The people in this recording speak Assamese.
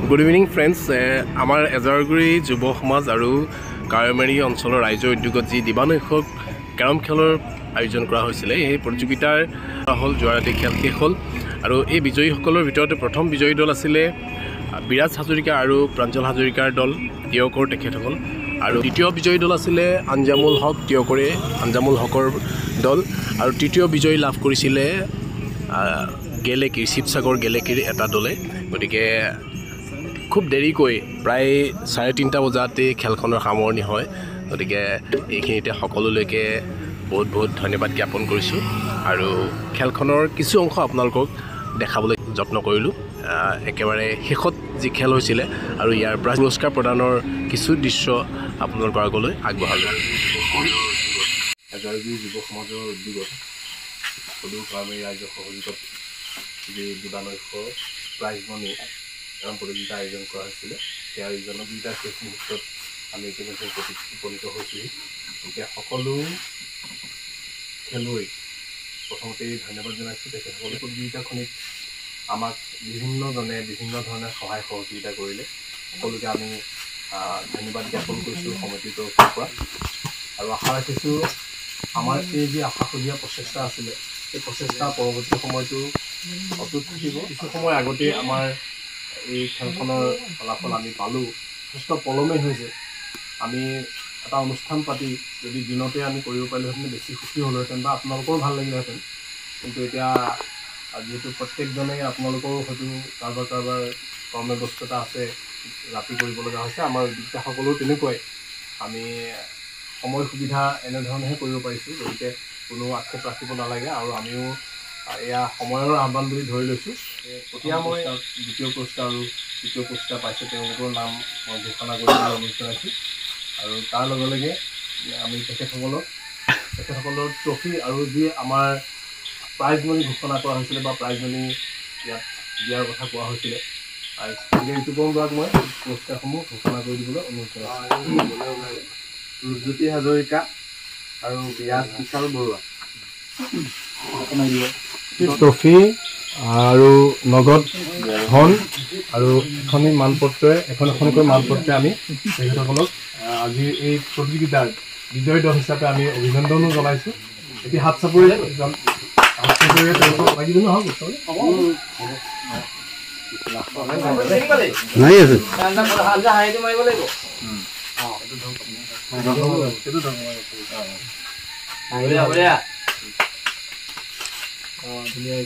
Good evening friends. আমাৰ এজাৰগুৰি যুৱ সমাজ আৰু কাৱৈমাৰী অঞ্চলৰ ৰাইজৰ উদ্যোগত যি দিবানৈশক কেৰম খেলৰ আয়োজন কৰা হৈছিলে, এই প্ৰতিযোগিতাৰ হ'ল যোৱা ৰাতি খেল শেষ হ'ল। আৰু এই বিজয়ীসকলৰ ভিতৰতে প্ৰথম বিজয়ী দল আছিলে বিৰাজ হাজৰিকা আৰু প্ৰাঞ্জল হাজৰিকাৰ দল, টিয়কৰ তেখেতসকল। আৰু দ্বিতীয় বিজয়ী দল আছিলে আঞ্জামুল হক, টিয়কৰে আঞ্জামুল হকৰ দল। আৰু তৃতীয় বিজয়ী লাভ কৰিছিলে গেলেকীৰ শিৱসাগৰ গেলেকীৰ এটা দলে। গতিকে খুব দেৰিকৈ প্ৰায় 3:30 বজাতে খেলখনৰ সামৰণি হয়। গতিকে এইখিনিতে সকলোলৈকে বহুত বহুত ধন্যবাদ জ্ঞাপন কৰিছোঁ। আৰু খেলখনৰ কিছু অংশ আপোনালোকক দেখাবলৈ যত্ন কৰিলোঁ। একেবাৰে শেষত যি খেল হৈছিলে আৰু ইয়াৰ পৰা পুৰস্কাৰ প্ৰদানৰ কিছু দৃশ্য আপোনালোকৰ আগলৈ আগবঢ়ালোঁ। এজাৰগুৰি যুৱ সমাজৰ উদ্যোগত সদৌ কাৱৈমাৰী ৰাইজৰ সহযোগত যি দিবানৈশ প্ৰাইজ মনি প্ৰতিযোগিতা আয়োজন কৰা হৈছিলে, সেই আয়োজনকেইটাৰ শেষ মুহূৰ্তত আমি ইতিমধ্যে উপনীত হৈছোঁহি। গতিকে সকলো খেলুৱৈ প্ৰথমতেই ধন্যবাদ জনাইছোঁ। তেখেতসকলে প্ৰতিযোগিতাখনিত আমাক বিভিন্নজনে বিভিন্ন ধৰণে সহায় সহযোগিতা কৰিলে। সকলোকে আমি ধন্যবাদ জ্ঞাপন কৰিছোঁ সমিতিৰ তৰফৰ পৰা। আৰু আশা ৰাখিছোঁ আমাৰ এই যি আশাসলীয়া প্ৰচেষ্টা আছিলে, এই প্ৰচেষ্টা পৰৱৰ্তী সময়তো অটুট থাকিব। কিছু সময় আগতেই আমাৰ এই খেলখনৰ ফলাফল আমি পালোঁ, যথেষ্ট পলমেই হৈছে। আমি এটা অনুষ্ঠান পাতি যদি দিনতে আমি কৰিব পাৰিলোহেঁতেন বেছি সুখী হ'লোহেঁতেন বা আপোনালোকৰো ভাল লাগিলেহেঁতেন। কিন্তু এতিয়া যিহেতু প্ৰত্যেকজনেই আপোনালোকৰো হয়তো কাৰোবাৰ কৰ্মব্যস্ততা আছে, ৰাতি কৰিব লগা হৈছে। আমাৰ উদ্যোক্তাসকলেও তেনেকুৱাই, আমি সময় সুবিধা এনেধৰণেহে কৰিব পাৰিছোঁ। গতিকে কোনো আক্ষেপ ৰাখিব নালাগে। আৰু আমিও এয়া সময়ৰ আহ্বান বুলি ধৰি লৈছোঁ। এতিয়া মই দ্বিতীয় পুৰস্কাৰ আৰু তৃতীয় পুৰস্কাৰ পাইছে তেওঁলোকৰ নাম মই ঘোষণা কৰিবলৈ অনুৰোধ জনাইছোঁ। আৰু তাৰ লগে লগে আমি তেখেতসকলৰ ট্ৰফি আৰু যি আমাৰ প্ৰাইজ মনি ঘোষণা কৰা হৈছিলে বা প্ৰাইজ মনি ইয়াত দিয়াৰ কথা কোৱা হৈছিলে, গতিকে ঋতুপৰ্ণ বৰাক মই পুৰস্কাৰসমূহ ঘোষণা কৰি দিবলৈ অনুৰোধ জনাইছোঁ। ৰূপজ্যোতি হাজৰিকা আৰু বিৰাজ বিশাল বৰুৱা ট্ৰফি আৰু নগদ ধন আৰু এখনি মানপত্ৰৰে এখনকৈ মানপত্ৰে আমি তেখেতসকলক আজিৰ এই প্ৰতিযোগিতাৰ বিজয়ী দল হিচাপে আমি অভিনন্দনো জনাইছোঁ। এতিয়া হাত চাপৰি তেওঁলোকক লাগিব নহওক ধুনীয়া